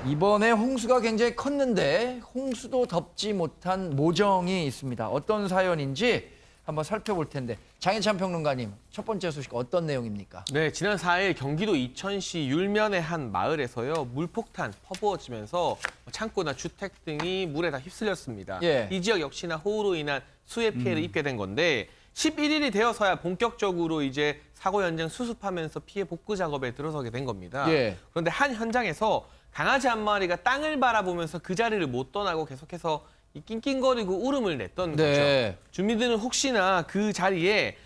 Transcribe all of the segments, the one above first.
이번에 홍수가 굉장히 컸는데 홍수도 덮지 못한 모정이 있습니다. 어떤 사연인지 한번 살펴볼 텐데 장혜찬 평론가님, 첫 번째 소식 어떤 내용입니까? 네, 지난 4일 경기도 이천시 율면의 한 마을에서요. 물폭탄 퍼부어지면서 창고나 주택 등이 물에 다 휩쓸렸습니다. 예. 이 지역 역시나 호우로 인한 수해 피해를 입게 된 건데 11일이 되어서야 본격적으로 이제 사고 현장 수습하면서 피해 복구 작업에 들어서게 된 겁니다. 예. 그런데 한 현장에서 강아지 한 마리가 땅을 바라보면서 그 자리를 못 떠나고 계속해서 이 낑낑거리고 울음을 냈던 네. 거죠. 주민들은 혹시나 그 자리에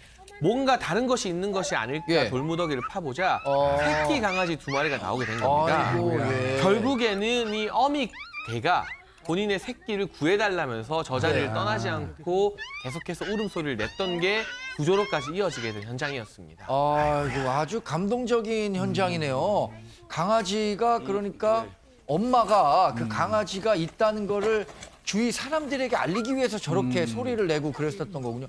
뭔가 다른 것이 있는 것이 아닐까 예. 돌무더기를 파보자 새끼 강아지 2마리가 나오게 된 겁니다. 아이고, 예. 결국에는 이 어미 개가 본인의 새끼를 구해달라면서 저 자리를 네. 떠나지 않고 계속해서 울음소리를 냈던 게 구조로까지 이어지게 된 현장이었습니다. 아이고, 아주 감동적인 현장이네요. 강아지가 그러니까 엄마가 그 강아지가 있다는 거를 주위 사람들에게 알리기 위해서 저렇게 소리를 내고 그랬었던 거군요.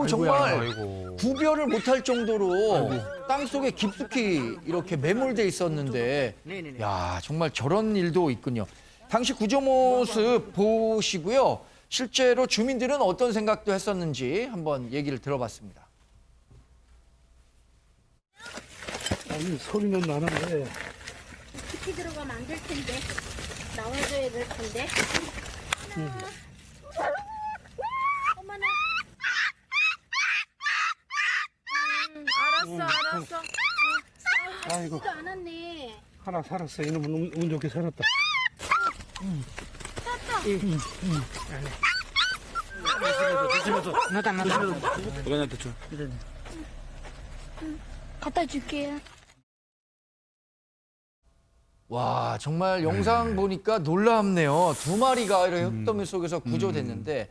정말 아이고. 구별을 못할 정도로 땅속에 깊숙이 이렇게 매몰돼 있었는데 야, 정말 저런 일도 있군요. 당시 구조 모습 보시고요. 실제로 주민들은 어떤 생각도 했었는지 한번 얘기를 들어봤습니다. 아니 소리는 나는데 깊이 들어가면 안 될 텐데 나와줘야 될 텐데. 어머나. 알았어. 아이고 또 안 왔네. 하나 살았어. 이놈은 운 좋게 살았다. 너희한테 줘. 갖다 줄게요. 와, 정말 영상 보니까 놀랍네요. 2마리가 이렇게 흙더미 속에서 구조됐는데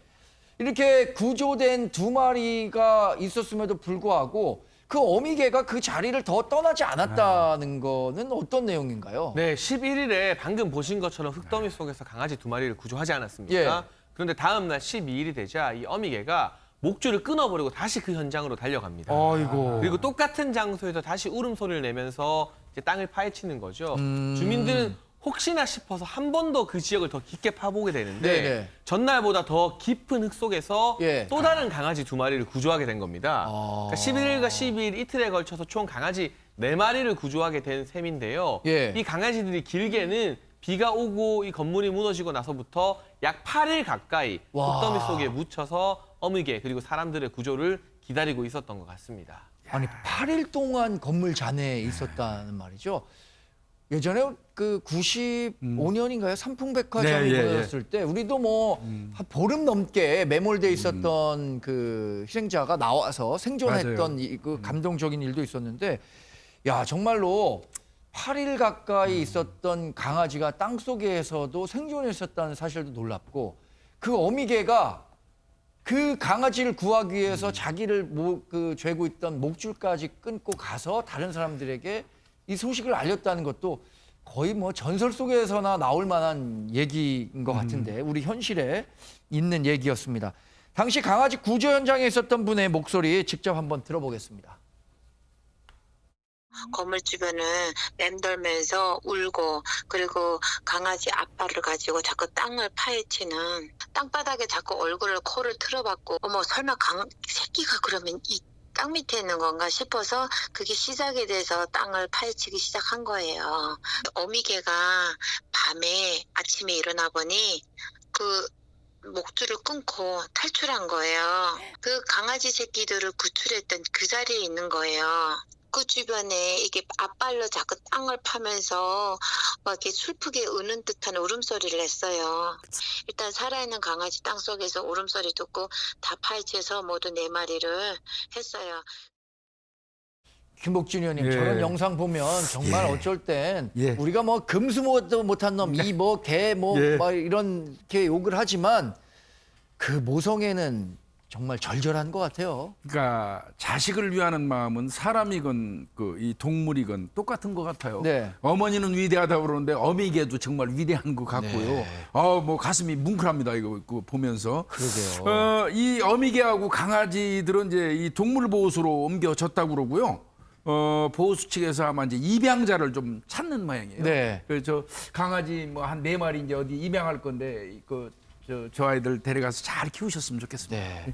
이렇게 구조된 2마리가 있었음에도 불구하고 그 어미개가 그 자리를 더 떠나지 않았다는 거는 어떤 내용인가요? 네, 11일에 방금 보신 것처럼 흙더미 속에서 강아지 2마리를 구조하지 않았습니까? 예. 그런데 다음 날 12일이 되자 이 어미개가 목줄을 끊어버리고 다시 그 현장으로 달려갑니다. 아이고. 그리고 똑같은 장소에서 다시 울음소리를 내면서 이제 땅을 파헤치는 거죠. 주민들은 혹시나 싶어서 한 번 더 그 지역을 더 깊게 파보게 되는데 네네. 전날보다 더 깊은 흙 속에서 예. 또 다른 강아지 2마리를 구조하게 된 겁니다. 아. 그러니까 11일과 12일 이틀에 걸쳐서 총 강아지 4마리를 구조하게 된 셈인데요. 예. 이 강아지들이 길게는 비가 오고 이 건물이 무너지고 나서부터 약 8일 가까이 와. 흙더미 속에 묻혀서 어미개 그리고 사람들의 구조를 기다리고 있었던 것 같습니다. 아니, 8일 동안 건물 잔해에 있었다는 말이죠. 예전에 그 95년인가요? 삼풍백화점이 네, 예, 무너졌을 때 우리도 뭐 한 보름 넘게 매몰돼 있었던 그 희생자가 나와서 생존했던 그 감동적인 일도 있었는데 야, 정말로 8일 가까이 있었던 강아지가 땅속에서도 생존했었다는 사실도 놀랍고 그 어미개가 그 강아지를 구하기 위해서 자기를 죄고 있던 목줄까지 끊고 가서 다른 사람들에게 이 소식을 알렸다는 것도 거의 뭐 전설 속에서나 나올 만한 얘기인 것 같은데 우리 현실에 있는 얘기였습니다. 당시 강아지 구조 현장에 있었던 분의 목소리 직접 한번 들어보겠습니다. 건물 주변을 맴돌면서 울고 그리고 강아지 아빠를 가지고 자꾸 땅을 파헤치는 땅바닥에 자꾸 얼굴을 코를 틀어박고 어머 설마 새끼가 그러면 이 땅 밑에 있는 건가 싶어서 그게 시작이 돼서 땅을 파헤치기 시작한 거예요. 어미개가 밤에 아침에 일어나 보니 그 목줄을 끊고 탈출한 거예요. 그 강아지 새끼들을 구출했던 그 자리에 있는 거예요. 그 주변에 이게 앞발로 자꾸 땅을 파면서 막 이렇게 슬프게 우는 듯한 울음소리를 냈어요. 일단 살아있는 강아지 땅속에서 울음소리 듣고 다 파헤쳐서 모두 4마리를 했어요. 김복준 의원님, 예. 저런 영상 보면 정말 예. 어쩔 땐 예. 우리가 뭐 금수모도 못한 놈, 이 뭐 개 뭐 예. 이렇게 욕을 하지만 그 모성애는 정말 절절한 것 같아요. 그러니까 자식을 위하는 마음은 사람이건 이 동물이건 똑같은 것 같아요. 네. 어머니는 위대하다고 그러는데 어미개도 정말 위대한 것 같고요. 네. 뭐 가슴이 뭉클합니다. 이거 보면서. 그러게요. 이 어미개하고 강아지들은 이제 이 동물보호소로 옮겨졌다고 그러고요. 보호수 측에서 아마 이제 입양자를 좀 찾는 모양이에요. 네. 그래서 강아지 뭐 한 4마리 이제 어디 입양할 건데 저 아이들 데려가서 잘 키우셨으면 좋겠습니다. 네.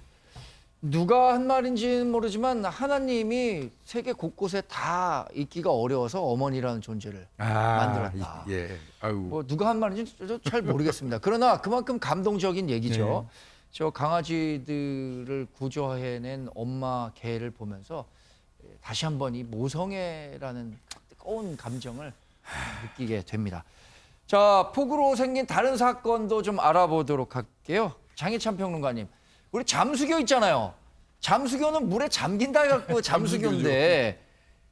누가 한 말인지는 모르지만 하나님이 세계 곳곳에 다 있기가 어려워서 어머니라는 존재를 만들었다. 예. 아유. 뭐 누가 한 말인지 저도 잘 모르겠습니다. 그러나 그만큼 감동적인 얘기죠. 저 강아지들을 구조해낸 엄마 개를 보면서 다시 한번 이 모성애라는 뜨거운 감정을 느끼게 됩니다. 자, 폭우로 생긴 다른 사건도 좀 알아보도록 할게요. 장희찬 평론가님, 우리 잠수교 있잖아요. 잠수교는 물에 잠긴다 해갖고 잠수교인데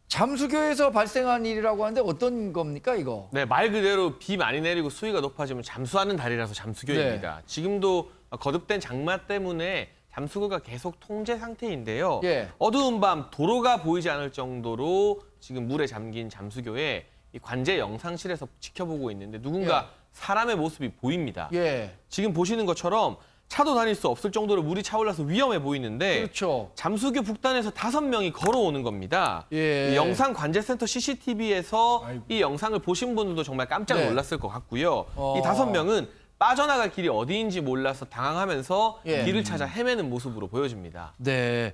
잠수교에서 발생한 일이라고 하는데 어떤 겁니까 이거? 네, 말 그대로 비 많이 내리고 수위가 높아지면 잠수하는 달이라서 잠수교입니다. 지금도 거듭된 장마 때문에 잠수교가 계속 통제 상태인데요. 예. 어두운 밤 도로가 보이지 않을 정도로 지금 물에 잠긴 잠수교에 이 관제 영상실에서 지켜보고 있는데 누군가 사람의 모습이 보입니다. 예. 지금 보시는 것처럼 차도 다닐 수 없을 정도로 물이 차올라서 위험해 보이는데 그렇죠. 잠수교 북단에서 5명이 걸어오는 겁니다. 예. 이 영상 관제센터 CCTV에서 아이고. 이 영상을 보신 분들도 정말 깜짝 네. 놀랐을 것 같고요. 어. 이 5명은 빠져나갈 길이 어디인지 몰라서 당황하면서 예. 길을 찾아 헤매는 모습으로 보여집니다. 네.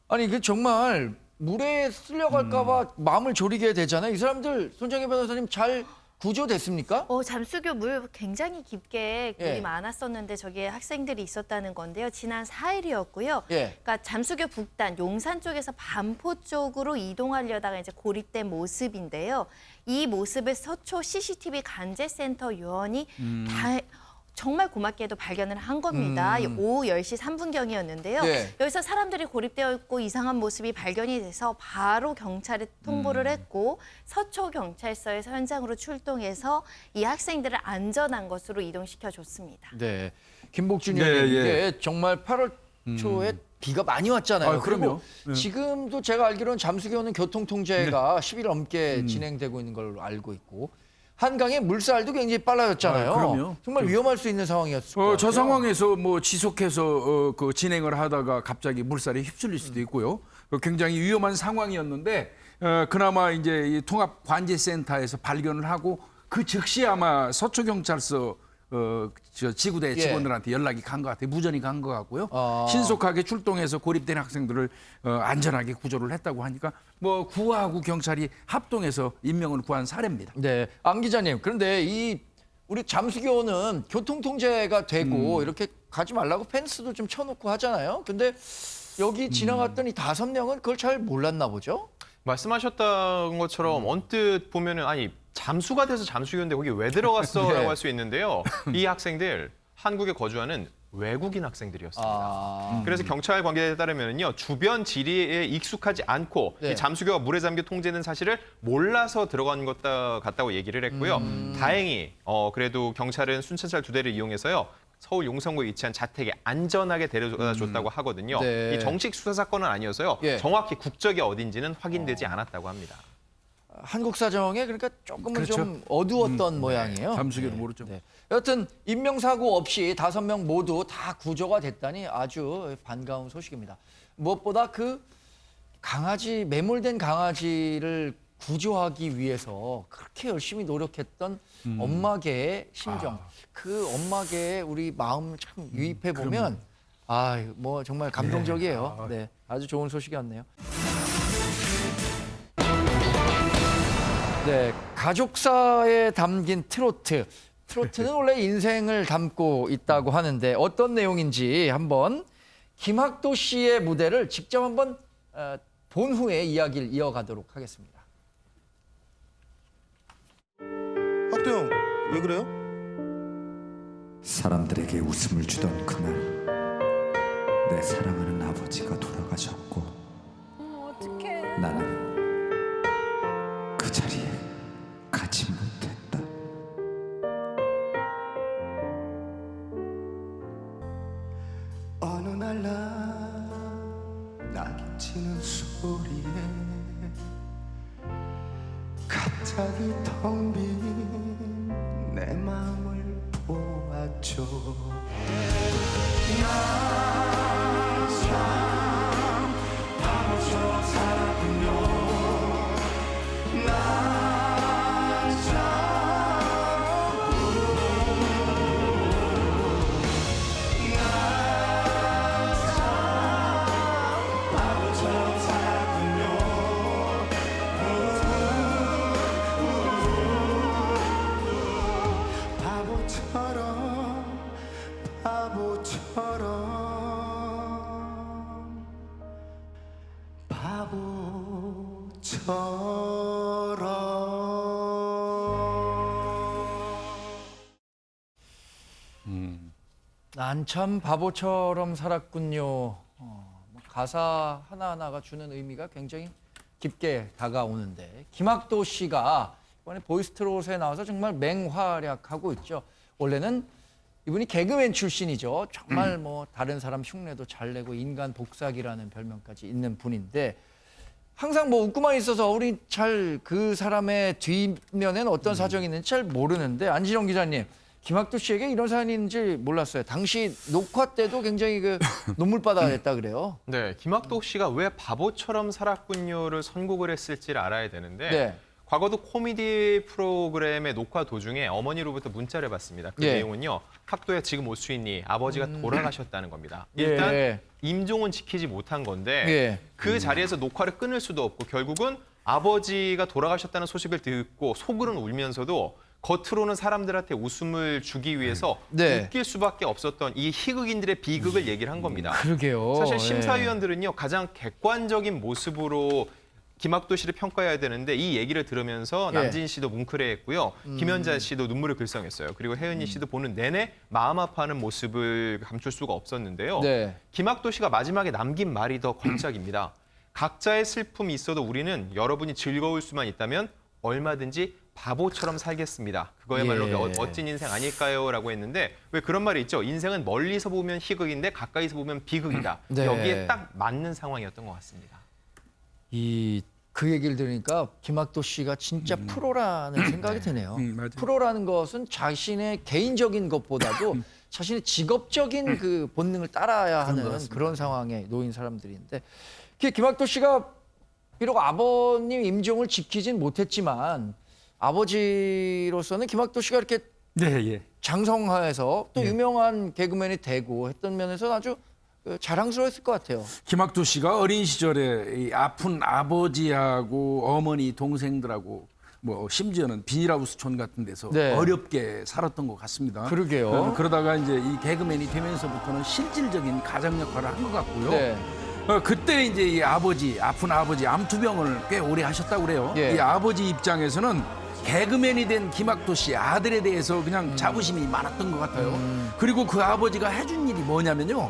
아니 그 정말 물에 쓸려갈까봐 마음을 졸이게 되잖아요. 이 사람들 손정혜 변호사님 잘 구조됐습니까? 잠수교 물 굉장히 깊게 물이 예. 많았었는데 저기에 학생들이 있었다는 건데요. 지난 4일이었고요. 예. 그러니까 잠수교 북단 용산 쪽에서 반포 쪽으로 이동하려다가 이제 고립된 모습인데요. 이 모습을 서초 CCTV 관제센터 요원이 다 정말 고맙게도 발견을 한 겁니다. 오후 10시 3분경이었는데요. 네. 여기서 사람들이 고립되어 있고 이상한 모습이 발견이 돼서 바로 경찰에 통보를 했고 서초경찰서에서 현장으로 출동해서 이 학생들을 안전한 곳으로 이동시켜줬습니다. 네. 김복준 네, 의원님, 예. 이게 정말 8월 초에 비가 많이 왔잖아요. 아, 그럼요. 그리고 지금도 제가 알기로는 잠수교는 교통통제가 10일 넘게 진행되고 있는 걸로 알고 있고 한강의 물살도 굉장히 빨라졌잖아요. 아, 그럼요. 정말 위험할 수 있는 상황이었을 것 같아요. 저 상황에서 뭐 지속해서 그 진행을 하다가 갑자기 물살에 휩쓸릴 수도 있고요. 굉장히 위험한 상황이었는데 그나마 이제 이 통합관제센터에서 발견을 하고 그 즉시 아마 서초경찰서 저 지구대 예. 직원들한테 연락이 간 것 같아요. 무전이 간 것 같고요. 아. 신속하게 출동해서 고립된 학생들을 안전하게 구조를 했다고 하니까 뭐 구하고 경찰이 합동해서 인명을 구한 사례입니다. 네, 안 기자님. 그런데 이 우리 잠수교는 교통통제가 되고 이렇게 가지 말라고 펜스도 좀 쳐놓고 하잖아요. 근데 여기 지나갔던 이 5명은 그걸 잘 몰랐나 보죠? 말씀하셨던 것처럼 언뜻 보면은 아니 잠수가 돼서 잠수교인데 거기 왜 들어갔어라고 네. 할 수 있는데요. 이 학생들 한국에 거주하는 외국인 학생들이었습니다. 아, 그래서 경찰 관계자에 따르면요 주변 지리에 익숙하지 않고 네. 이 잠수교가 물에 잠겨 통제된 사실을 몰라서 들어간 것 같다고 얘기를 했고요. 다행히 그래도 경찰은 순찰차 2대를 이용해서요. 서울 용성구에 위치한 자택에 안전하게 데려다 줬다고 하거든요. 네. 이 정식 수사 사건은 아니어서요. 예. 정확히 국적이 어딘지는 확인되지 않았다고 합니다. 한국 사정에 그러니까 조금은 그렇죠. 좀 어두웠던 모양이에요. 잠수교는 모르죠. 네. 여하튼 인명사고 없이 5명 모두 다 구조가 됐다니 아주 반가운 소식입니다. 무엇보다 그 강아지, 매몰된 강아지를 구조하기 위해서 그렇게 열심히 노력했던 엄마개의 심정, 그 엄마개의 우리 마음 참 유입해 보면 뭐 정말 감동적이에요. 네, 아주 좋은 소식이었네요. 네, 가족사에 담긴 트로트. 트로트는 원래 인생을 담고 있다고 하는데 어떤 내용인지 한번 김학도 씨의 무대를 직접 한번 본 후에 이야기를 이어가도록 하겠습니다. 학도 형, 왜 그래요? 사람들에게 웃음을 주던 그날 내 사랑하는 아버지가 돌아가셨고 나는 그 자리에 가지 못했다. 어느 날 낙이 치는 소리에 갑자기 텅 빈 내 마음을 보았죠. 나 참 바보처럼 살았군요. 난 참 바보처럼 살았군요. 가사 하나하나가 주는 의미가 굉장히 깊게 다가오는데 김학도 씨가 이번에 보이스트롯에 나와서 정말 맹활약하고 있죠. 원래는 이분이 개그맨 출신이죠. 정말 뭐 다른 사람 흉내도 잘 내고 인간 복사기라는 별명까지 있는 분인데 항상 뭐 웃고만 있어서 우리 잘 그 사람의 뒷면에는 어떤 사정이 있는지 잘 모르는데 안진영 기자님, 김학도 씨에게 이런 사연이 있는지 몰랐어요. 당시 녹화 때도 굉장히 그 눈물바다가 됐다 그래요. 네, 김학도 씨가 왜 바보처럼 살았군요를 선곡을 했을지를 알아야 되는데 네. 과거도 코미디 프로그램의 녹화 도중에 어머니로부터 문자를 받습니다. 그 예. 내용은요. 학도야 지금 올 수 있니? 아버지가 돌아가셨다는 겁니다. 예. 일단 임종은 지키지 못한 건데 예. 그 자리에서 녹화를 끊을 수도 없고 결국은 아버지가 돌아가셨다는 소식을 듣고 속으로는 울면서도 겉으로는 사람들한테 웃음을 주기 위해서 네. 웃길 수밖에 없었던 이 희극인들의 비극을 얘기를 한 겁니다. 그러게요. 사실 예. 심사위원들은요. 가장 객관적인 모습으로 김학도 씨를 평가해야 되는데 이 얘기를 들으면서 예. 남진 씨도 뭉클해했고요. 김연자 씨도 눈물을 글썽했어요. 그리고 혜은이 씨도 보는 내내 마음 아파하는 모습을 감출 수가 없었는데요. 네. 김학도 씨가 마지막에 남긴 말이 더 걸작입니다. 각자의 슬픔이 있어도 우리는 여러분이 즐거울 수만 있다면 얼마든지 바보처럼 살겠습니다. 그거야말로 예. 멋진 인생 아닐까요? 라고 했는데 왜 그런 말이 있죠? 인생은 멀리서 보면 희극인데 가까이서 보면 비극이다. 네. 여기에 딱 맞는 상황이었던 것 같습니다. 그 얘기를 들으니까 김학도 씨가 진짜 프로라는 생각이 드네요. 맞아요. 프로라는 것은 자신의 개인적인 것보다도 자신의 직업적인 그 본능을 따라야 하는 그런 상황에 놓인 사람들인데 김학도 씨가 비록 아버님 임종을 지키진 못했지만 아버지로서는 김학도 씨가 이렇게 네, 장성하에서 또 유명한 개그맨이 되고 했던 면에서 아주 자랑스러웠을 것 같아요. 김학도 씨가 어린 시절에 이 아픈 아버지하고 어머니 동생들하고 뭐 심지어는 비닐하우스촌 같은 데서 네. 어렵게 살았던 것 같습니다. 그러게요. 그러다가 이제 이 개그맨이 되면서부터는 실질적인 가장 역할을 한 것 같고요. 네. 그때 이제 이 아픈 아버지 암투병을 꽤 오래 하셨다고 그래요. 예. 이 아버지 입장에서는 개그맨이 된 김학도 씨 아들에 대해서 그냥 자부심이 많았던 것 같아요. 그리고 그 아버지가 해준 일이 뭐냐면요.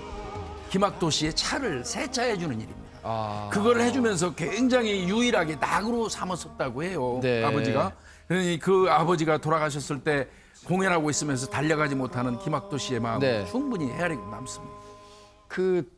김학도 씨의 차를 세차해주는 일입니다. 그걸 해주면서 굉장히 유일하게 낙으로 삼았었다고 해요. 네. 아버지가. 그러니 그 아버지가 돌아가셨을 때 공연하고 있으면서 달려가지 못하는 김학도 씨의 마음은 네. 충분히 헤아리고 남습니다. 그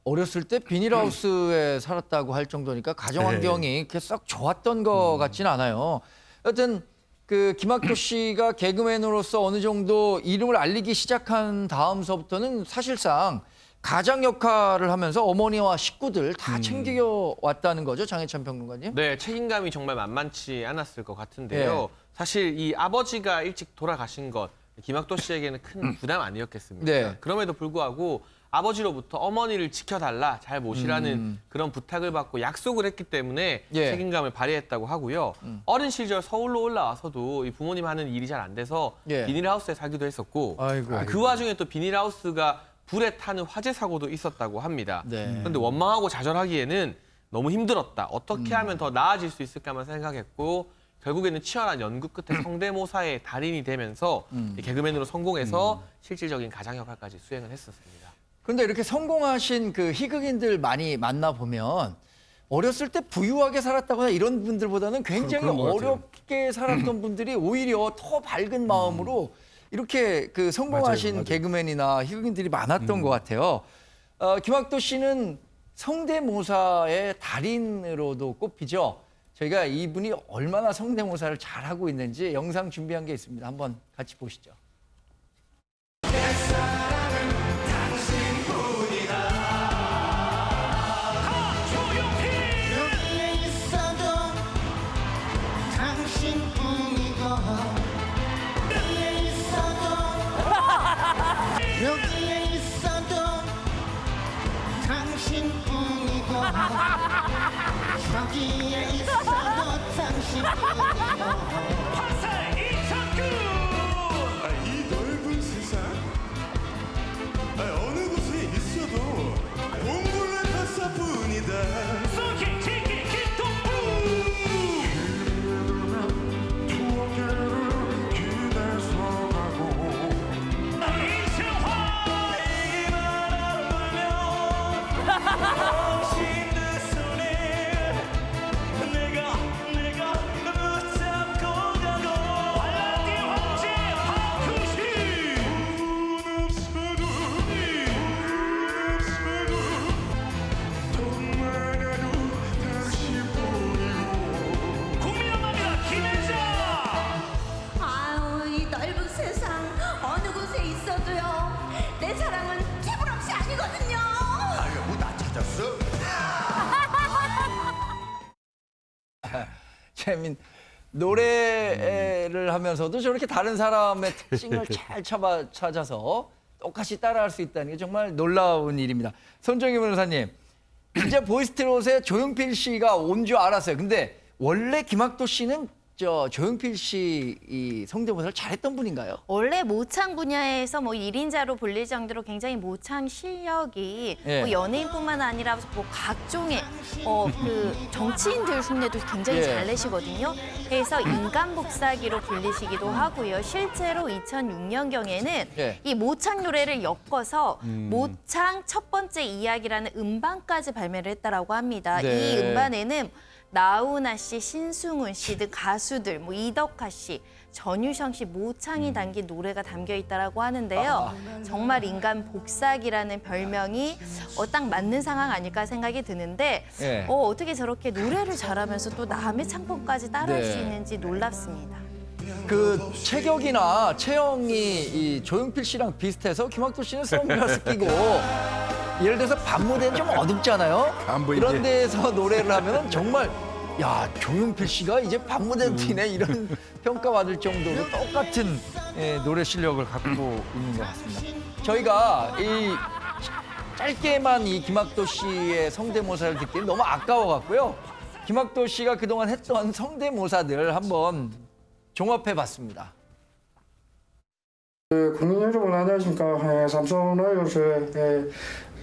어렸을 때 비닐하우스에 살았다고 할 정도니까 가정 환경이 그렇게 썩 좋았던 것 같지는 않아요. 여튼 그 김학도 씨가 개그맨으로서 어느 정도 이름을 알리기 시작한 다음서부터는 사실상 가장 역할을 하면서 어머니와 식구들 다 챙겨왔다는 거죠, 장혜찬 평론가님? 네, 책임감이 정말 만만치 않았을 것 같은데요. 사실 이 아버지가 일찍 돌아가신 것 김학도 씨에게는 큰 부담 아니었겠습니까? 네. 그럼에도 불구하고 아버지로부터 어머니를 지켜달라, 잘 모시라는 그런 부탁을 받고 약속을 했기 때문에 예. 책임감을 발휘했다고 하고요. 어린 시절 서울로 올라와서도 이 부모님 하는 일이 잘 안 돼서 예. 비닐하우스에 살기도 했었고 아이고. 그 와중에 또 비닐하우스가 불에 타는 화재 사고도 있었다고 합니다. 네. 그런데 원망하고 좌절하기에는 너무 힘들었다. 어떻게 하면 더 나아질 수 있을까만 생각했고 결국에는 치열한 연구 끝에 성대모사의 달인이 되면서 개그맨으로 성공해서 실질적인 가장 역할까지 수행을 했었습니다. 그런데 이렇게 성공하신 그 희극인들 많이 만나보면 어렸을 때 부유하게 살았다거나 이런 분들보다는 굉장히 그런 것 같아요. 어렵게 살았던 분들이 오히려 더 밝은 마음으로 이렇게 그 성공하신 맞아요. 개그맨이나 희극인들이 많았던 것 같아요. 김학도 씨는 성대모사의 달인으로도 꼽히죠. 저희가 이분이 얼마나 성대모사를 잘하고 있는지 영상 준비한 게 있습니다. 한번 같이 보시죠. 여기에 있어도 당신뿐이고 여기에 있어도 당신뿐이고 저기에 있어도 당신뿐이고 이 넓은 세상 어느 곳에 있어도 공부를 passa뿐이다. 재민 노래를 하면서도 저렇게 다른 사람의 특징을 잘 찾아서 똑같이 따라할 수 있다는 게 정말 놀라운 일입니다. 손정희 변호사님, 진짜 보이스트롯에 조용필 씨가 온 줄 알았어요. 근데 원래 김학도 씨는 조용필 씨 이 성대모사를 잘했던 분인가요? 원래 모창 분야에서 뭐 1인자로 불릴 정도로 굉장히 모창 실력이 예. 뭐 연예인뿐만 아니라 뭐 각종의 그 정치인들 흉내도 굉장히 예. 잘 내시거든요. 그래서 인간 복사기로 불리시기도 하고요. 실제로 2006년경에는 예. 이 모창 노래를 엮어서 모창 첫 번째 이야기라는 음반까지 발매를 했다라고 합니다. 네. 이 음반에는 나훈아 씨, 신승훈 씨 등 가수들, 뭐 이덕화 씨, 전유성 씨 모창이 담긴 노래가 담겨 있다라고 하는데요. 정말 인간 복사기라는 별명이 딱 맞는 상황 아닐까 생각이 드는데 예. 어떻게 저렇게 노래를 잘하면서 또 남의 창법까지 따라할 네. 수 있는지 놀랍습니다. 그 체격이나 체형이 이 조용필 씨랑 비슷해서 김학도 씨는 선글라스 끼고 예를 들어서 밤무대는 좀 어둡잖아요. 안 보이게. 이런 데서 노래를 하면 정말 야 조용필 씨가 이제 밤무대 뛰네 이런 평가받을 정도로 똑같은 노래 실력을 갖고 있는 것 같습니다. 저희가 이 짧게만 이 김학도 씨의 성대모사를 듣기엔 너무 아까워갖고요. 김학도 씨가 그동안 했던 성대모사들 한번 종합해봤습니다. 국민 여러분 안녕하십니까. 삼성라이온스의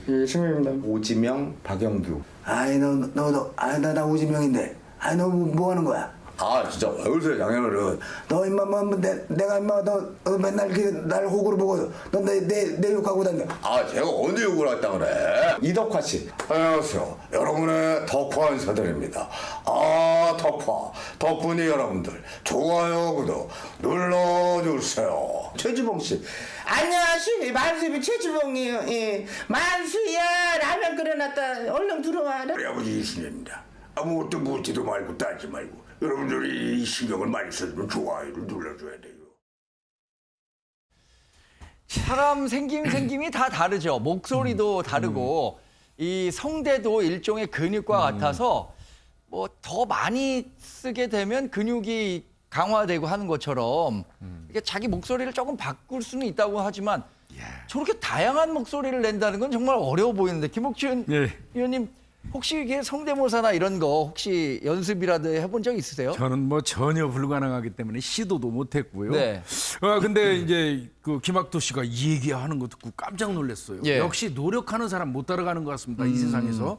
이승우입니다. 오지명, 박영규. 아이 나 오지명인데 아이 너 뭐 하는 거야? 아 진짜 왜 그러세요 장현어른. 너 임마 내가 임마 너 맨날 날 호구로 보고 너 내 욕하고 다녀. 아 제가 언제 욕을 했다 그래. 이덕화 씨. 안녕하세요. 여러분의 덕화 인사드립니다. 아 덕화 덕분에 여러분들 좋아요 구독 눌러주세요. 최주봉 씨. 안녕하세요. 만수비 최주봉이요. 예. 만수야 라면 끓여놨다. 얼른 들어와. 우리 아버지 이순입니다. 아무것도 묻지도 말고 따지 말고 여러분들이 신경을 많이 써주면 좋아요를 눌러줘야 돼요. 사람 생김이 다 다르죠. 목소리도 다르고 이 성대도 일종의 근육과 같아서 뭐 더 많이 쓰게 되면 근육이 강화되고 하는 것처럼 이게 자기 목소리를 조금 바꿀 수는 있다고 하지만 저렇게 다양한 목소리를 낸다는 건 정말 어려워 보이는데 김옥준 의원님 혹시 이게 성대모사나 이런 거 혹시 연습이라도 해본 적 있으세요? 저는 뭐 전혀 불가능하기 때문에 시도도 못했고요. 네. 근데 이제 그 김학도 씨가 이 얘기하는 거 듣고 깜짝 놀랐어요. 예. 역시 노력하는 사람 못 따라가는 것 같습니다. 이 세상에서.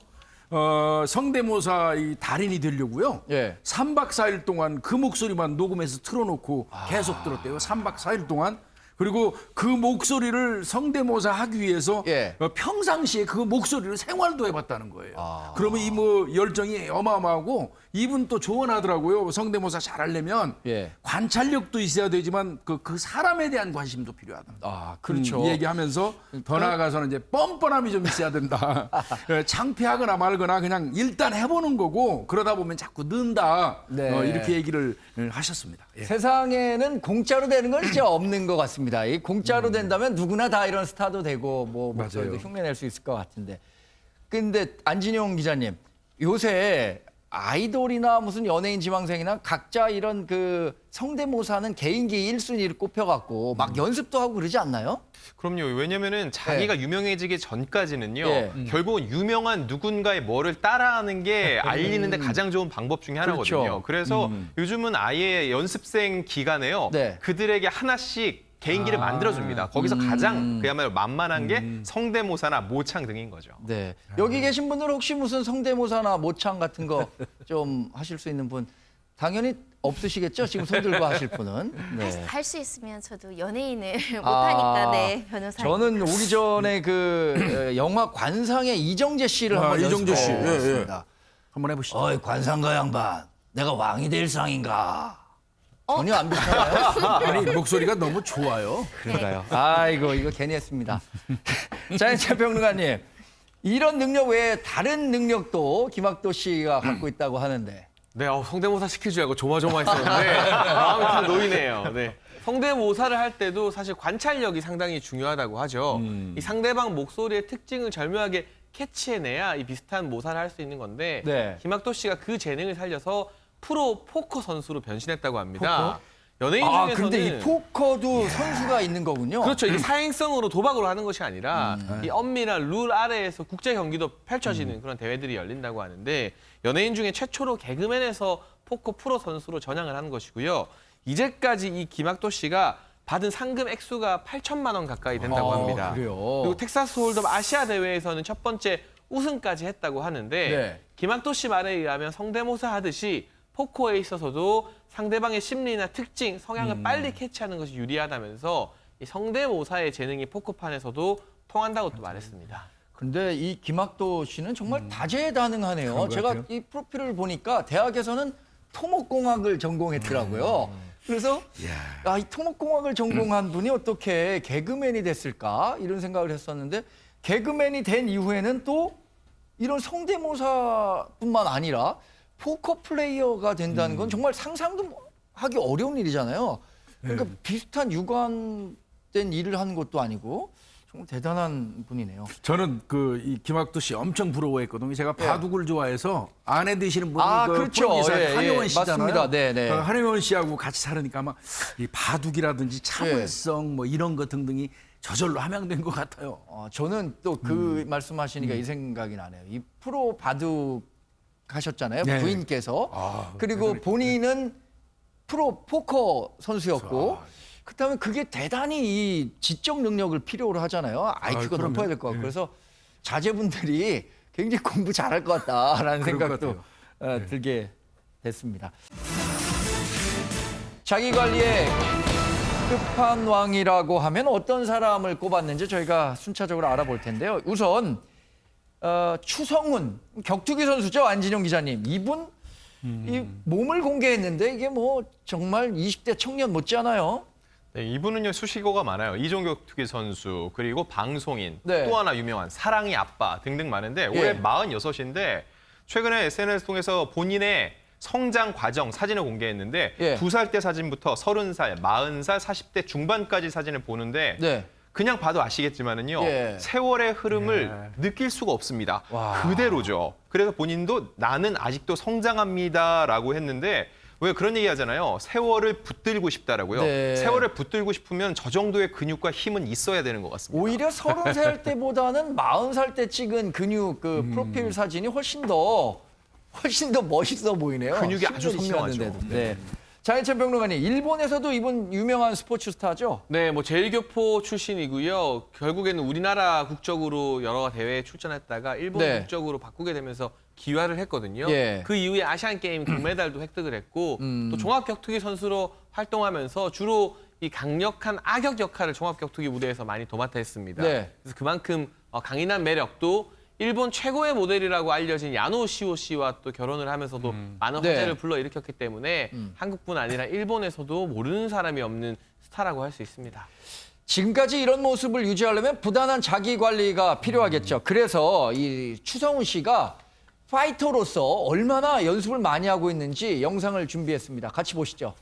성대모사 이 달인이 되려고요. 예. 3박 4일 동안 그 목소리만 녹음해서 틀어놓고 계속 들었대요. 3박 4일 동안. 그리고 그 목소리를 성대모사 하기 위해서 예. 평상시에 그 목소리를 생활도 해봤다는 거예요. 그러면 이 뭐 열정이 어마어마하고 이분 또 조언하더라고요. 성대모사 잘하려면 예. 관찰력도 있어야 되지만 그 사람에 대한 관심도 필요하다. 아, 그렇죠. 얘기하면서 더 나아가서는 이제 뻔뻔함이 좀 있어야 된다. 창피하거나 말거나 그냥 일단 해보는 거고 그러다 보면 자꾸 는다. 네. 이렇게 얘기를 하셨습니다. 예. 세상에는 공짜로 되는 건 진짜 없는 것 같습니다. 이 공짜로 된다면 누구나 다 이런 스타도 되고 뭐 목소리도 맞아요. 흉내낼 수 있을 것 같은데. 근데 안진용 기자님, 요새 아이돌이나 무슨 연예인 지망생이나 각자 이런 그 성대모사는 개인기 1순위를 꼽혀갖고 막 연습도 하고 그러지 않나요? 그럼요. 왜냐면은 자기가 유명해지기 전까지는요. 예. 결국은 유명한 누군가의 뭐를 따라하는 게 알리는데 가장 좋은 방법 중에 하나거든요. 그렇죠. 그래서 요즘은 아예 연습생 기간에요. 네. 그들에게 하나씩 개인기를 만들어줍니다. 거기서 가장 그야말로 만만한 게 성대모사나 모창 등인 거죠. 네. 여기 계신 분들 혹시 무슨 성대모사나 모창 같은 거 좀 하실 수 있는 분 당연히 없으시겠죠? 지금 손 들고 하실 분은. 네. 할 수 있으면 저도 연예인을 못하니까 네 변호사님. 저는 오기 전에 그 영화 관상의 이정재 씨를 한번 이정재 씨. 연습해봤습니다. 한번 해보시죠. 어이 관상가 양반, 내가 왕이 될 상인가? 전혀 안 비슷하나요? 아니 목소리가 너무 좋아요. 그런가요? 아이고 이거 괜히 했습니다. 장인찬 평론가님, 이런 능력 외에 다른 능력도 김학도 씨가 갖고 있다고 하는데. 네, 성대모사 시킬 줄 알고 조마조마했었는데 마음이 다 놓이네요. 네. 성대모사를 할 때도 사실 관찰력이 상당히 중요하다고 하죠. 이 상대방 목소리의 특징을 절묘하게 캐치해내야 이 비슷한 모사를 할 수 있는 건데 네. 김학도 씨가 그 재능을 살려서 프로 포커 선수로 변신했다고 합니다. 연예인 아, 중에서는 근데 이 포커도 선수가 있는 거군요. 그렇죠. 이게 사행성으로 도박으로 하는 것이 아니라 이 엄밀한 룰 아래에서 국제 경기도 펼쳐지는 그런 대회들이 열린다고 하는데 연예인 중에 최초로 개그맨에서 포커 프로 선수로 전향을 한 것이고요. 이제까지 이 김학도 씨가 받은 상금 액수가 8천만 원 가까이 된다고 합니다. 그래요? 그리고 텍사스 홀덤 아시아 대회에서는 첫 번째 우승까지 했다고 하는데 네. 김학도 씨 말에 의하면 성대모사 하듯이 포커에 있어서도 상대방의 심리나 특징, 성향을 빨리 캐치하는 것이 유리하다면서 이 성대모사의 재능이 포커판에서도 통한다고 또 말했습니다. 근데 이 김학도 씨는 정말 다재다능하네요. 그런 것 제가 같아요. 이 프로필을 보니까 대학에서는 토목공학을 전공했더라고요. 그래서 이 토목공학을 전공한 분이 어떻게 개그맨이 됐을까 이런 생각을 했었는데 개그맨이 된 이후에는 또 이런 성대모사뿐만 아니라 포커 플레이어가 된다는 건 정말 상상도 하기 어려운 일이잖아요. 그러니까 비슷한 유관된 일을 하는 것도 아니고 정말 대단한 분이네요. 저는 이 김학도 씨 엄청 부러워했거든요. 제가 바둑을 좋아해서 아내 되시는 분이 그렇죠. 프로듀서 한효원 씨잖아요. 맞습니다. 네. 한효원 씨하고 같이 살으니까 아마 이 바둑이라든지 참을성 뭐 이런 것 등등이 저절로 함양된 것 같아요. 저는 또 그 말씀하시니까 이 생각이 나네요. 이 프로 바둑 하셨잖아요. 네. 부인께서. 그리고 본인은 프로 포커 선수였고 그렇다면 그게 대단히 이 지적 능력을 필요로 하잖아요. IQ가 그럼요. 높아야 될 것 같고. 그래서 자제분들이 굉장히 공부 잘할 것 같다라는 그럴 것 생각도 들게 됐습니다. 자기관리의 끝판왕이라고 하면 어떤 사람을 꼽았는지 저희가 순차적으로 알아볼 텐데요. 우선 추성훈 격투기 선수죠. 안진용 기자님. 이분 이 몸을 공개했는데 이게 뭐 정말 20대 청년 못지않아요. 네, 이분은요 수식어가 많아요. 이종격투기 선수 그리고 방송인 네. 또 하나 유명한 사랑의 아빠 등등 많은데 올해 46인데 최근에 SNS 통해서 본인의 성장 과정 사진을 공개했는데 2살 때 사진부터 30살, 40살, 40대 중반까지 사진을 보는데 그냥 봐도 아시겠지만은요 세월의 흐름을 느낄 수가 없습니다. 그대로죠. 그래서 본인도 나는 아직도 성장합니다라고 했는데 왜 그런 얘기 하잖아요. 세월을 붙들고 싶다라고요. 세월을 붙들고 싶으면 저 정도의 근육과 힘은 있어야 되는 것 같습니다. 오히려 30살 때보다는 40살 때 찍은 근육 프로필 사진이 훨씬 더 멋있어 보이네요. 근육이 아주 10년이 선명하죠. 지났는데도. 네. 장혜찬 평론가님, 일본에서도 이분 유명한 스포츠 스타죠? 네, 뭐 제일교포 출신이고요. 결국에는 우리나라 국적으로 여러 대회에 출전했다가 일본 국적으로 바꾸게 되면서 기화를 했거든요. 그 이후에 아시안 게임 금메달도 획득을 했고 또 종합격투기 선수로 활동하면서 주로 이 강력한 악역 역할을 종합격투기 무대에서 많이 도맡아 했습니다. 그래서 그만큼 강인한 매력도 일본 최고의 모델이라고 알려진 야노시오 씨와 또 결혼을 하면서도 많은 화제를 불러일으켰기 때문에 한국뿐 아니라 일본에서도 모르는 사람이 없는 스타라고 할 수 있습니다. 지금까지 이런 모습을 유지하려면 부단한 자기 관리가 필요하겠죠. 그래서 이 추성훈 씨가 파이터로서 얼마나 연습을 많이 하고 있는지 영상을 준비했습니다. 같이 보시죠.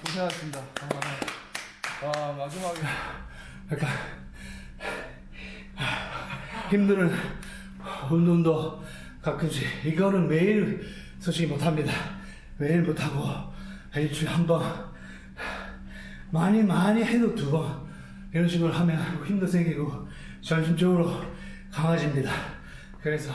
고생하셨습니다. 마지막에 약간 힘드는 운동도 가끔씩 이거는 매일 솔직히 못합니다. 매일 못하고 일주일에 한 번 많이 해도 2번 이런 식으로 하면 힘도 생기고 전심적으로 강해집니다. 그래서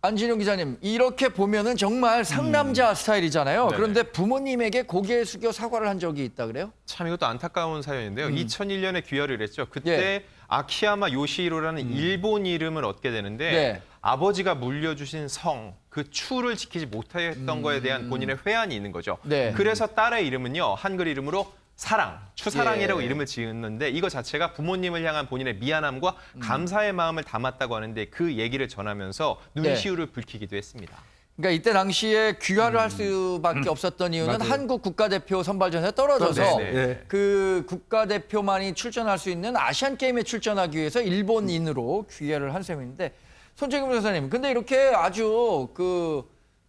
안진용 기자님, 이렇게 보면은 정말 상남자 스타일이잖아요. 그런데 부모님에게 고개 숙여 사과를 한 적이 있다 그래요? 참 이것도 안타까운 사연인데요. 2001년에 귀화를 했죠. 그때 아키야마 요시히로라는 일본 이름을 얻게 되는데 아버지가 물려주신 성, 그 추를 지키지 못했던 거에 대한 본인의 회한이 있는 거죠. 그래서 딸의 이름은요. 한글 이름으로 사랑, 추사랑이라고 이름을 지었는데 이거 자체가 부모님을 향한 본인의 미안함과 감사의 마음을 담았다고 하는데 그 얘기를 전하면서 눈시울을 붉히기도 했습니다. 그러니까 이때 당시에 귀화를 할 수밖에 없었던 이유는 한국 국가대표 선발전에 떨어져서 그 국가대표만이 출전할 수 있는 아시안게임에 출전하기 위해서 일본인으로 귀화를 한 셈인데 손정임 변호사님, 근데 이렇게 아주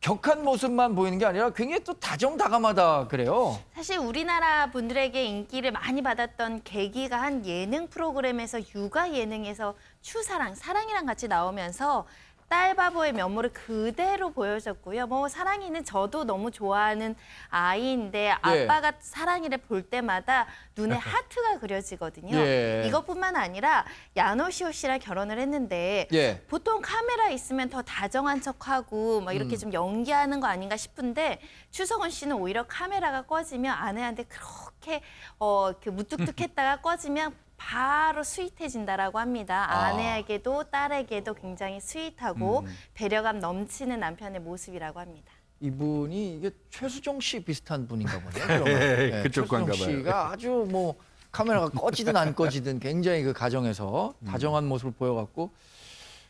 격한 모습만 보이는 게 아니라 굉장히 또 다정다감하다 그래요. 사실 우리나라 분들에게 인기를 많이 받았던 계기가 한 예능 프로그램에서 육아 예능에서 추사랑, 사랑이랑 같이 나오면서 딸바보의 면모를 그대로 보여줬고요. 뭐 사랑이는 저도 너무 좋아하는 아이인데 아빠가 사랑이를 볼 때마다 눈에 하트가 그려지거든요. 이것뿐만 아니라 야노시오 씨랑 결혼을 했는데 보통 카메라 있으면 더 다정한 척하고 막 이렇게 좀 연기하는 거 아닌가 싶은데 추성훈 씨는 오히려 카메라가 꺼지면 아내한테 그렇게 무뚝뚝했다가 꺼지면 바로 스윗해진다라고 합니다. 아내에게도 딸에게도 굉장히 스윗하고 배려감 넘치는 남편의 모습이라고 합니다. 이분이 이게 최수정 씨 비슷한 분인가 보네요. 그러면. 그쪽 관가 최수정 봐요. 씨가 아주 뭐 카메라가 꺼지든 안 꺼지든 굉장히 그 가정에서 다정한 모습을 보여갖고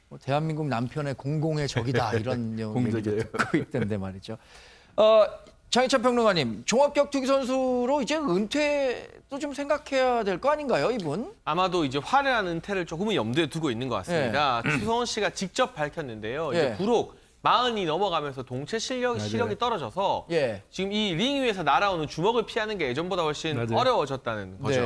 뭐 대한민국 남편의 공공의 적이다 이런 얘기도 듣고 있던데 말이죠. 장희찬 평론가님, 종합격투기 선수로 이제 은퇴도 좀 생각해야 될 거 아닌가요, 이분? 아마도 이제 화려한 은퇴를 조금은 염두에 두고 있는 것 같습니다. 추성훈 씨가 직접 밝혔는데요. 이제 부록 40이 넘어가면서 동체 시력이 떨어져서 지금 이 링 위에서 날아오는 주먹을 피하는 게 예전보다 훨씬 어려워졌다는 거죠.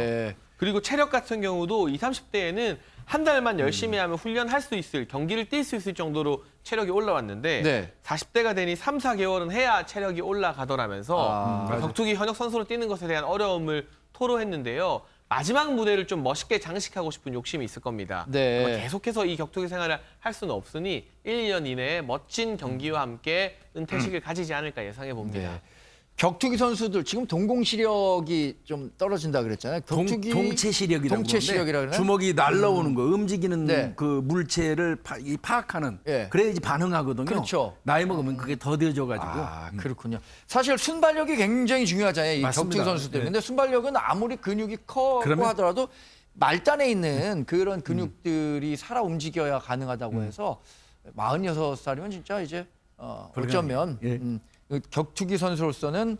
그리고 체력 같은 경우도 20, 30대에는 한 달만 열심히 하면 훈련할 수 있을, 경기를 뛸 수 있을 정도로 체력이 올라왔는데 40대가 되니 3, 4개월은 해야 체력이 올라가더라면서 격투기 현역 선수로 뛰는 것에 대한 어려움을 토로했는데요. 마지막 무대를 좀 멋있게 장식하고 싶은 욕심이 있을 겁니다. 계속해서 이 격투기 생활을 할 수는 없으니 1, 2년 이내에 멋진 경기와 함께 은퇴식을 가지지 않을까 예상해 봅니다. 격투기 선수들 지금 동공 시력이 좀 떨어진다 그랬잖아요. 격투기 동체 시력이라고 그러는데 주먹이 날라오는 거, 움직이는 그 물체를 파악하는 그래야지 반응하거든요. 그렇죠. 나이 먹으면 그게 더뎌져가지고. 그렇군요. 사실 순발력이 굉장히 중요하잖아요. 이 맞습니다. 격투기 선수들. 근데 순발력은 아무리 근육이 커고 하더라도 말단에 있는 그런 근육들이 살아 움직여야 가능하다고 해서 46살이면 진짜 이제 어쩌면 격투기 선수로서는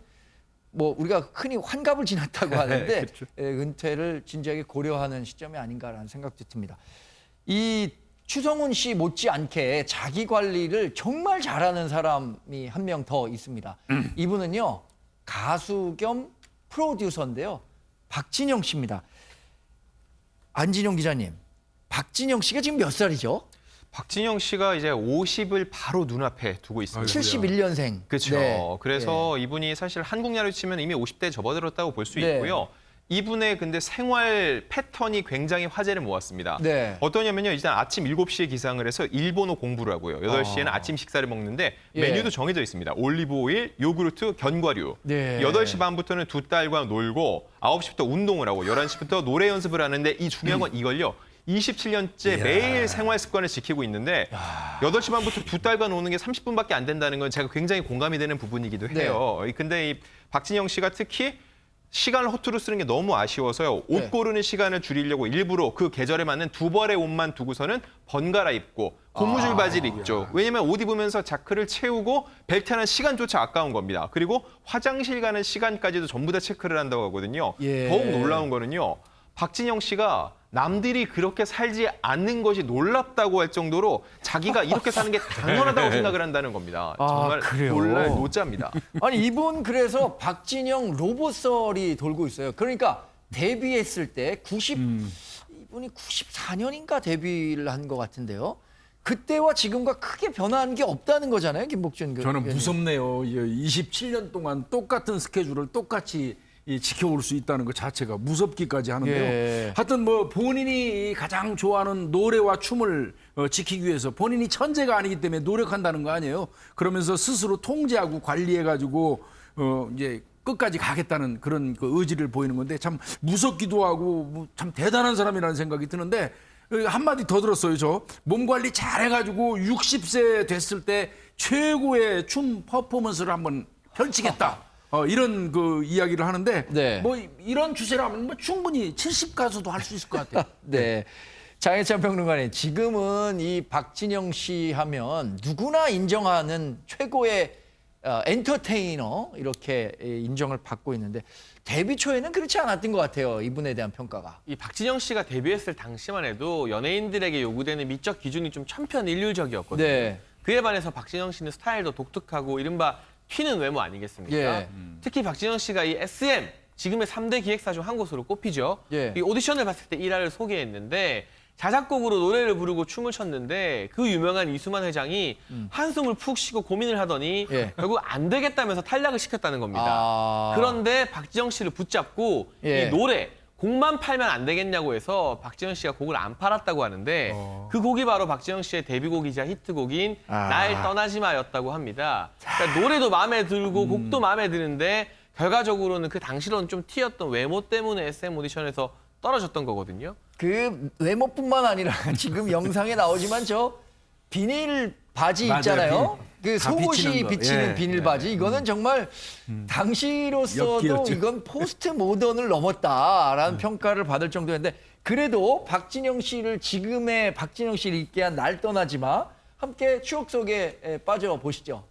뭐 우리가 흔히 환갑을 지났다고 하는데 은퇴를 진지하게 고려하는 시점이 아닌가라는 생각도 듭니다. 이 추성훈 씨 못지않게 자기 관리를 정말 잘하는 사람이 한 명 더 있습니다. 이분은요, 가수 겸 프로듀서인데요. 박진영 씨입니다. 안진영 기자님, 박진영 씨가 지금 몇 살이죠? 박진영 씨가 이제 50을 바로 눈앞에 두고 있습니다. 71년생. 그렇죠. 그래서 이분이 사실 한국 나라로 치면 이미 50대에 접어들었다고 볼 수 있고요. 이분의 근데 생활 패턴이 굉장히 화제를 모았습니다. 어떠냐면요. 일단 아침 7시에 기상을 해서 일본어 공부를 하고요. 8시에는 아침 식사를 먹는데 메뉴도 정해져 있습니다. 올리브 오일, 요구르트, 견과류. 8시 반부터는 두 딸과 놀고 9시부터 운동을 하고 11시부터 노래 연습을 하는데 이 중요한 건 이걸요. 27년째 매일 생활 습관을 지키고 있는데 8시 반부터 두 딸과 노는 게 30분밖에 안 된다는 건 제가 굉장히 공감이 되는 부분이기도 해요. 근데 이 박진영 씨가 특히 시간을 허투루 쓰는 게 너무 아쉬워서요. 옷 고르는 시간을 줄이려고 일부러 그 계절에 맞는 두 벌의 옷만 두고서는 번갈아 입고 고무줄 바지를 입죠. 왜냐면 옷 입으면서 자크를 채우고 벨트 하는 시간조차 아까운 겁니다. 그리고 화장실 가는 시간까지도 전부 다 체크를 한다고 하거든요. 더욱 놀라운 거는요. 박진영 씨가 남들이 그렇게 살지 않는 것이 놀랍다고 할 정도로 자기가 이렇게 사는 게 당연하다고 생각을 한다는 겁니다. 정말 놀랄 노자입니다. 아니 이분 그래서 박진영 로봇설이 돌고 있어요. 그러니까 데뷔했을 때 이분이 94년인가 데뷔를 한 것 같은데요. 그때와 지금과 크게 변화한 게 없다는 거잖아요, 김복준. 저는 무섭네요. 27년 동안 똑같은 스케줄을 똑같이 지켜올 수 있다는 것 자체가 무섭기까지 하는데요. 하여튼 뭐 본인이 가장 좋아하는 노래와 춤을 지키기 위해서 본인이 천재가 아니기 때문에 노력한다는 거 아니에요. 그러면서 스스로 통제하고 관리해가지고 이제 끝까지 가겠다는 그런 그 의지를 보이는 건데 참 무섭기도 하고 참 대단한 사람이라는 생각이 드는데 한마디 더 들었어요. 저 몸 관리 잘해가지고 60세 됐을 때 최고의 춤 퍼포먼스를 한번 펼치겠다. 이런 그 이야기를 하는데 뭐 이런 추세라면 뭐 충분히 70 가수도 할 수 있을 것 같아요. 장혜찬 평론가님, 지금은 이 박진영 씨 하면 누구나 인정하는 최고의 엔터테이너 이렇게 인정을 받고 있는데 데뷔 초에는 그렇지 않았던 것 같아요. 이분에 대한 평가가. 이 박진영 씨가 데뷔했을 당시만 해도 연예인들에게 요구되는 미적 기준이 좀 천편일률적이었거든요. 그에 반해서 박진영 씨는 스타일도 독특하고 이른바 튀는 외모 아니겠습니까? 예. 특히 박진영 씨가 이 SM 지금의 3대 기획사 중 한 곳으로 꼽히죠. 예. 이 오디션을 봤을 때 일화를 소개했는데 자작곡으로 노래를 부르고 춤을 췄는데 그 유명한 이수만 회장이 한숨을 푹 쉬고 고민을 하더니 예. 결국 안 되겠다면서 탈락을 시켰다는 겁니다. 아. 그런데 박진영 씨를 붙잡고 예. 이 노래 곡만 팔면 안 되겠냐고 해서 박진영 씨가 곡을 안 팔았다고 하는데 그 곡이 바로 박진영 씨의 데뷔곡이자 히트곡인 날 떠나지 마였다고 합니다. 그러니까 노래도 마음에 들고 곡도 마음에 드는데 결과적으로는 그 당시로는 좀 튀었던 외모 때문에 SM 오디션에서 떨어졌던 거거든요. 그 외모뿐만 아니라 지금 영상에 나오지만 저 비닐 바지 맞아요. 있잖아요. 그 다 속옷이 비치는 거. 비치는 예. 비닐 바지. 이거는 정말 당시로서도 엽기였죠. 이건 포스트 모던을 넘었다라는 평가를 받을 정도였는데 그래도 박진영 씨를 지금의 박진영 씨를 있게 한 날 떠나지 마 함께 추억 속에 빠져 보시죠.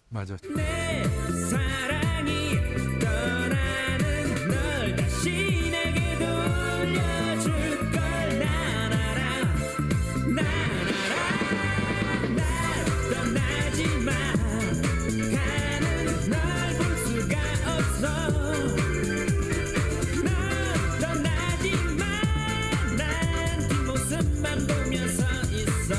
맞아. 사랑이 떠나는 널 다시 내게 돌려줄 걸 난 알아 날 떠나지 마 가는 널 볼 수가 없어 널 떠나지 마난 뒷모습만 보며 서 있어.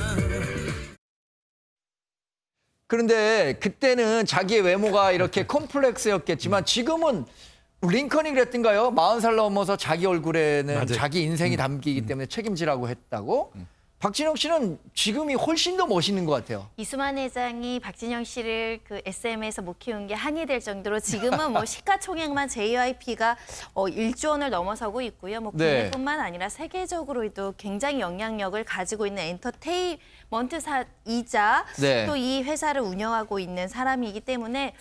그런데 그때는 자기의 외모가 이렇게 콤플렉스였겠지만 지금은 링컨이 그랬던가요? 40살 넘어서 자기 얼굴에는 맞아요. 자기 인생이 담기기 때문에 책임지라고 했다고? 박진영 씨는 지금이 훨씬 더 멋있는 것 같아요. 이수만 회장이 박진영 씨를 그 SM에서 못 키운 게 한이 될 정도로 지금은 뭐 시가총액만 JYP가 1조 원을 넘어서고 있고요. 뭐 네. 국내뿐만 아니라 세계적으로도 굉장히 영향력을 가지고 있는 엔터테인먼트사이자 네. 또 이 회사를 운영하고 있는 사람이기 때문에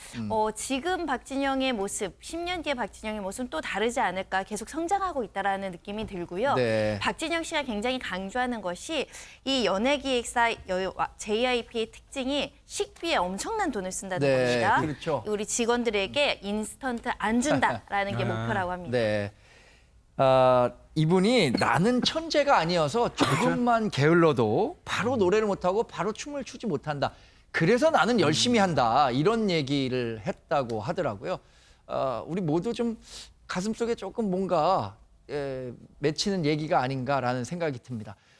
지금 박진영의 모습, 10년 뒤에 박진영의 모습은 또 다르지 않을까 계속 성장하고 있다라는 느낌이 들고요. 네. 박진영 씨가 굉장히 강조하는 것이 이 연예기획사 JYP의 특징이 식비에 엄청난 돈을 쓴다는 네, 겁니다. 그렇죠. 우리 직원들에게 인스턴트 안 준다라는 게 목표라고 합니다. 네. 이분이 나는 천재가 아니어서 조금만 게을러도 바로 노래를 못하고 바로 춤을 추지 못한다. 그래서 나는 열심히 한다. 이런 얘기를 했다고 하더라고요. 우리 모두 좀 가슴속에 조금 뭔가 맺히는 얘기가 아닌가라는 생각이 듭니다.